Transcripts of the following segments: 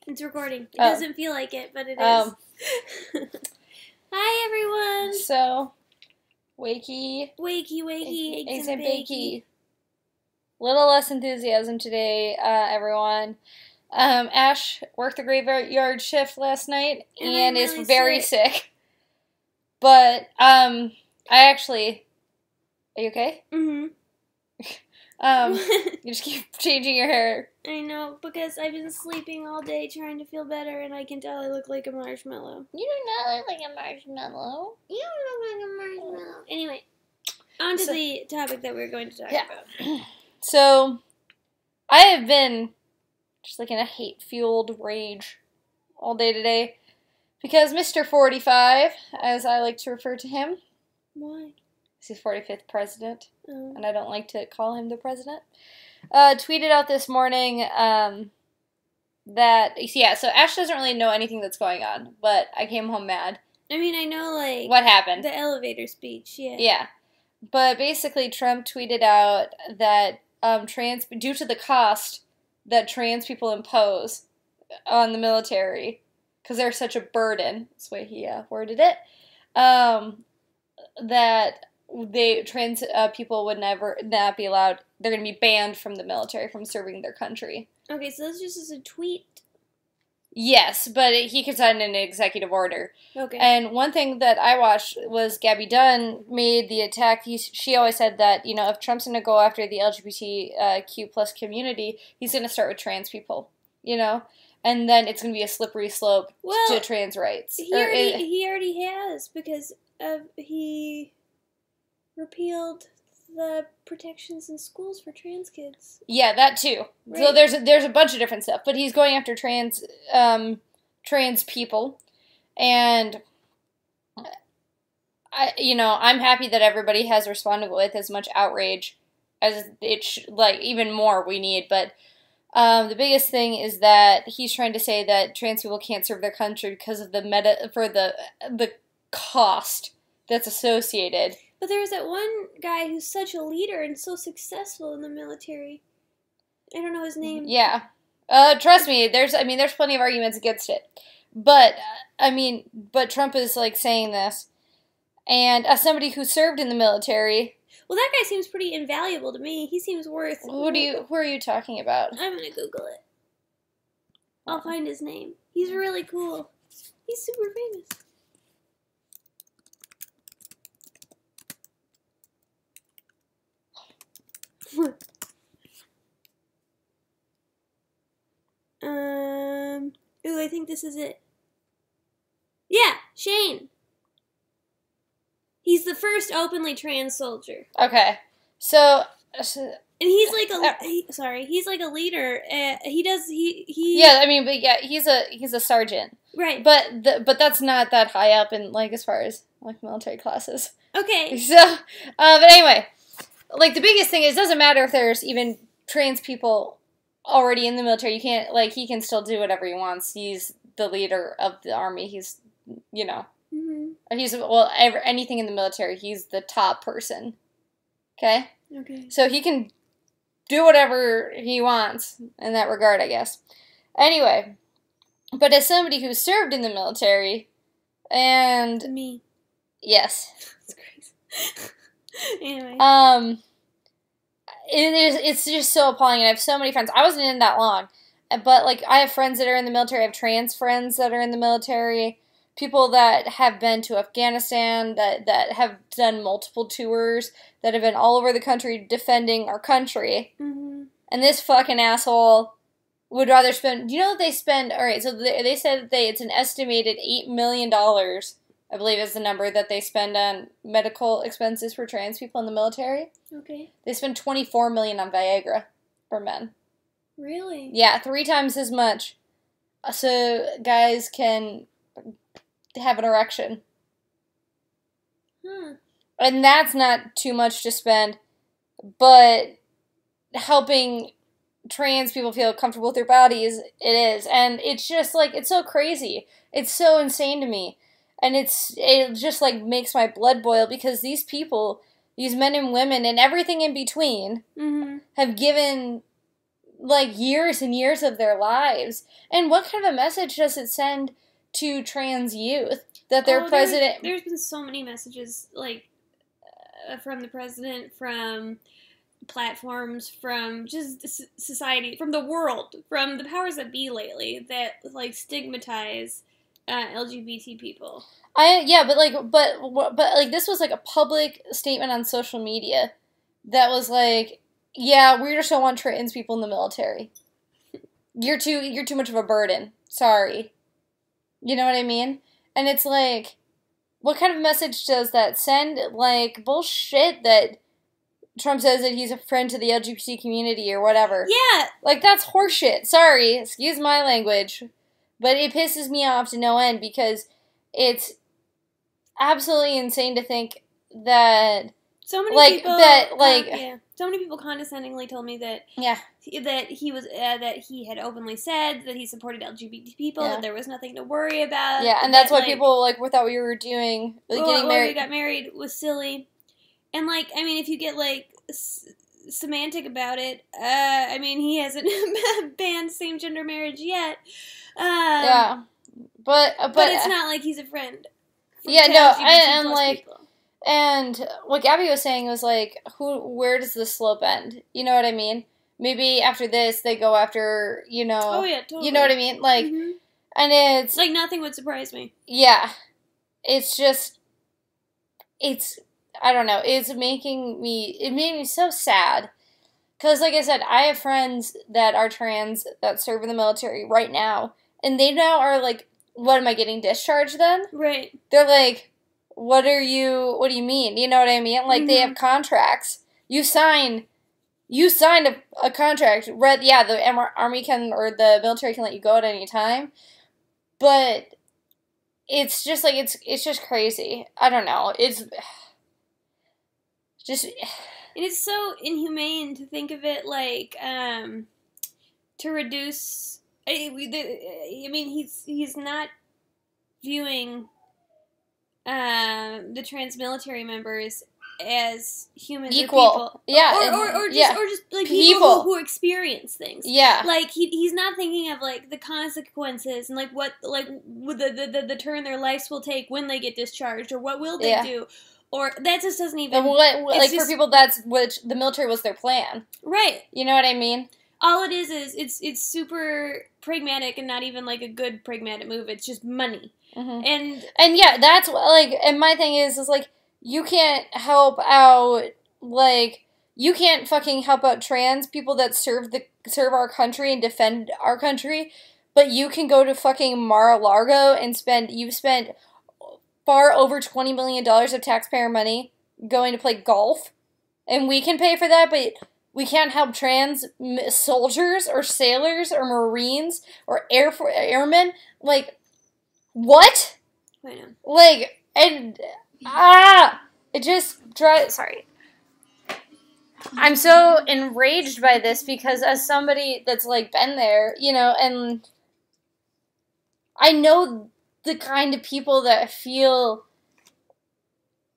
It's recording. It doesn't feel like it, but it is. Hi, everyone. So, wakey, eggs and bakey. Little less enthusiasm today, everyone. Ash worked the graveyard shift last night and is really very sick. But, are you okay? Mm-hmm. You just keep changing your hair. I know, because I've been sleeping all day trying to feel better, and I can tell I look like a marshmallow. You do not look like a marshmallow. You look like a marshmallow. Anyway, on to the topic that we're going to talk about. So, I have been just like in a hate-fueled rage all day today because Mr. 45, as I like to refer to him. Why? He's 45th president, oh. And I don't like to call him the president. Tweeted out this morning that, so Ash doesn't really know anything that's going on, but I came home mad. I mean, I know, like... What happened? The elevator speech, yeah. Yeah. But basically, Trump tweeted out that due to the cost that trans people impose on the military, because they're such a burden, that's the way he worded it, that trans people would not be allowed. They're going to be banned from the military from serving their country. Okay, so this just is a tweet. Yes, but he could sign an executive order. Okay. And one thing that I watched was Gabby Dunn made the attack. She always said that, if Trump's going to go after the LGBTQ plus community, he's going to start with trans people, And then it's going to be a slippery slope to trans rights. He already has, because he repealed the protections in schools for trans kids. Yeah, that too. Right. So there's a bunch of different stuff, but he's going after trans people, and I'm happy that everybody has responded with as much outrage as even more we need. But the biggest thing is that he's trying to say that trans people can't serve their country because of the cost that's associated. But there's that one guy who's such a leader and so successful in the military. I don't know his name. Yeah. Trust me, there's plenty of arguments against it. But, but Trump is, saying this. And as somebody who served in the military... Well, that guy seems pretty invaluable to me. He seems worth... Who are you talking about? I'm gonna Google it. I'll find his name. He's really cool. He's super famous. Ooh, I think this is it. Yeah, Shane. He's the first openly trans soldier. Okay, so and he's like he's like a leader. He's a sergeant. Right. But that's not that high up in as far as military classes. Okay. So, but anyway. The biggest thing is, it doesn't matter if there's even trans people already in the military. You can't, he can still do whatever he wants. He's the leader of the army. He's, Mm-hmm. He's, anything in the military, he's the top person. Okay? Okay. So he can do whatever he wants in that regard, I guess. Anyway, but as somebody who served in the military, and... Me. Yes. That's crazy. Anyway. It's just so appalling, and I have so many friends. I wasn't in that long, but, I have friends that are in the military. I have trans friends that are in the military. People that have been to Afghanistan, that have done multiple tours, that have been all over the country defending our country. Mm-hmm. And this fucking asshole would rather spend... Do you know that they spend... Alright, so they said that it's an estimated $8 million... I believe is the number that they spend on medical expenses for trans people in the military. Okay. They spend $24 million on Viagra for men. Really? Yeah, 3 times as much. So guys can have an erection. Huh. And that's not too much to spend, but helping trans people feel comfortable with their bodies, it is. And it's just it's so crazy. It's so insane to me. And it just makes my blood boil, because these people, these men and women and everything in between, mm-hmm. have given like, years and years of their lives. And what kind of a message does it send to trans youth that their president... There's been so many messages, like, from the president, from platforms, from just society, from the world, from the powers that be lately that, like, stigmatize LGBT people. But this was, like, a public statement on social media that was like, yeah, we just don't want trans people in the military. You're too much of a burden. Sorry. You know what I mean? And it's like, what kind of message does that send? Like, bullshit that Trump says that he's a friend to the LGBT community or whatever. Yeah. Like, that's horseshit. Sorry. Excuse my language. But it pisses me off to no end because it's absolutely insane to think that... So many people... So many people condescendingly told me that that he had openly said that he supported LGBT people, that there was nothing to worry about. Yeah, and that's why people, like, thought we were doing, like, getting married. We got married was silly. And, like, I mean, if you get, like, semantic about it, I mean, he hasn't banned same-gender marriage yet. But it's not like he's a friend. Yeah, no, and like... People. And what Gabby was saying was, like, where does the slope end? You know what I mean? Maybe after this, they go after, you know... Oh, yeah, totally. You know what I mean? Like, and it's... Like, nothing would surprise me. Yeah. It's just... I don't know. It made me so sad. Because, like I said, I have friends that are trans that serve in the military right now. And they now are, like, what, am I getting discharged then? Right. They're like... What do you mean? You know what I mean? Like, they have contracts. You signed a contract. The Army can, or the military can let you go at any time. But it's just, like, it's just crazy. I don't know. It's just... And it's so inhumane to think of it like, to reduce... I mean, he's not viewing... the trans military members as humans equal, or people. Yeah, or just like people who experience things. Yeah, like he's not thinking of like the consequences and like what like the turn their lives will take when they get discharged or what will they do, or that just doesn't even. For people, that's what the military was their plan, right? You know what I mean? All it is it's super pragmatic and not even like a good pragmatic move. It's just money. And yeah, that's like, and my thing is like, you can't help out, like, you can't fucking help out trans people that serve our country and defend our country, but you can go to fucking Mar-a-Lago and you've spent far over $20 million of taxpayer money going to play golf, and we can pay for that, but we can't help trans soldiers or sailors or Marines or airmen, like, what? I know. Like, and, it just drives, sorry. I'm so enraged by this because as somebody that's, like, been there, you know, and I know the kind of people that feel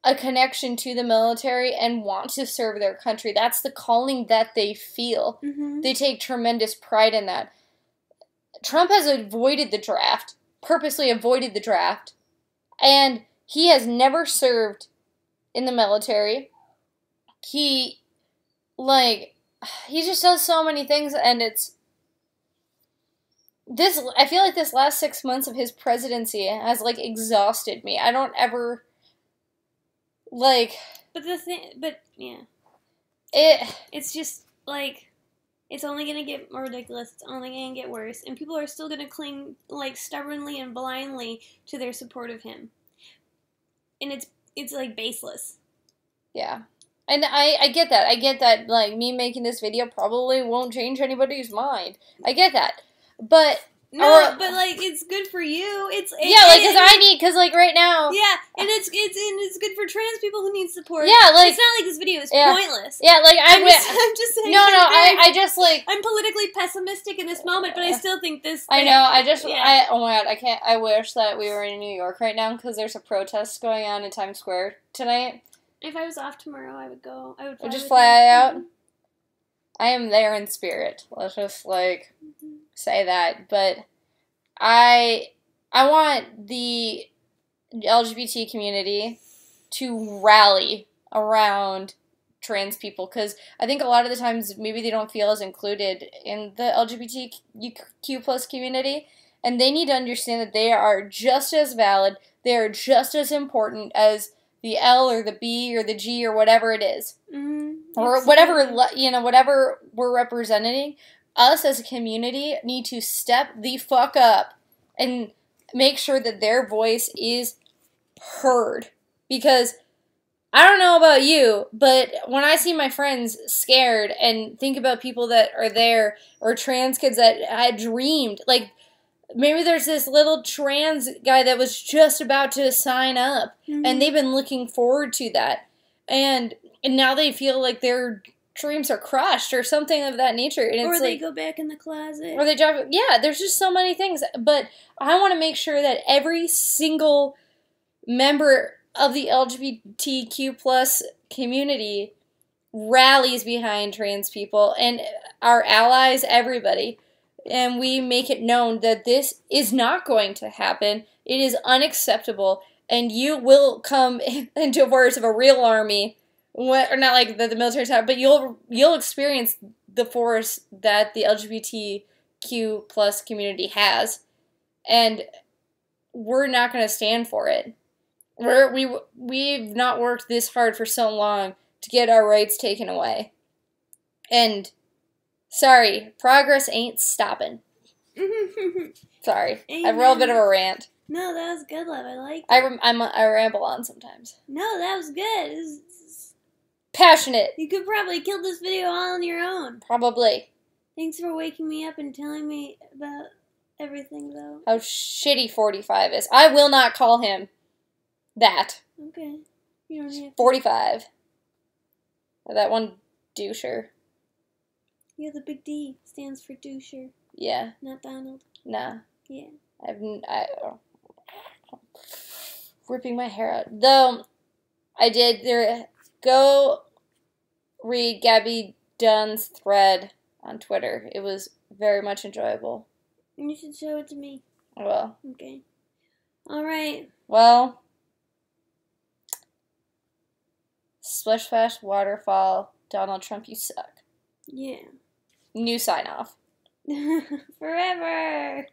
a connection to the military and want to serve their country. That's the calling that they feel. They take tremendous pride in that. Trump has purposely avoided the draft, and he has never served in the military. He just does so many things, and I feel like this last 6 months of his presidency has, like, exhausted me. I don't ever, like... It's just, like... It's only going to get more ridiculous. It's only going to get worse. And people are still going to cling, like, stubbornly and blindly to their support of him. And it's like, baseless. Yeah. And I get that. I get that, like, me making this video probably won't change anybody's mind. I get that. But... No, but, like, it's good for you. Because like, right now... Yeah, and it's good for trans people who need support. Yeah, like... It's not like this video is pointless. Yeah, like, I'm just saying... No, I just, like... I'm politically pessimistic in this moment, but I still think this... I know, oh my god, I wish that we were in New York right now, because there's a protest going on in Times Square tonight. If I was off tomorrow, I would go. I would fly out? I am there in spirit. Let's just, like, say that. But I want the LGBT community to rally around trans people, because I think a lot of the times maybe they don't feel as included in the LGBTQ plus community, and they need to understand that they are just as valid, they are just as important as the L or the B or the G or whatever it is. Or whatever, whatever we're representing. Us as a community need to step the fuck up and make sure that their voice is heard. Because I don't know about you, but when I see my friends scared and think about people that are there, or trans kids that I dreamed, like, maybe there's this little trans guy that was just about to sign up, and they've been looking forward to that, and now they feel like their dreams are crushed, or something of that nature. And or it's they like, go back in the closet. or they drive, yeah, there's just so many things. But I want to make sure that every single member of the LGBTQ plus community rallies behind trans people and our allies, everybody, and we make it known that this is not going to happen. It is unacceptable, and you will come into words of a real army, or not like the military side, but you'll experience the force that the LGBTQ plus community has, and we're not going to stand for it. We've not worked this hard for so long to get our rights taken away. And, sorry, progress ain't stopping. Sorry. Amen. I have a real bit of a rant. No, that was good, love. I like it. I ramble on sometimes. No, that was good. Passionate. You could probably kill this video all on your own. Probably. Thanks for waking me up and telling me about everything, though. How shitty 45 is. I will not call him that. Okay. You don't have to. 45. That one doucher. Yeah, the big D stands for doucher. Yeah. Not Donald. Nah. Yeah. Ripping my hair out. Though, I did go read Gabby Dunn's thread on Twitter. It was very much enjoyable. You should show it to me. Well. Okay. Alright. Well. Splish Splash Waterfall. Donald Trump, you suck. Yeah. New sign off. Forever.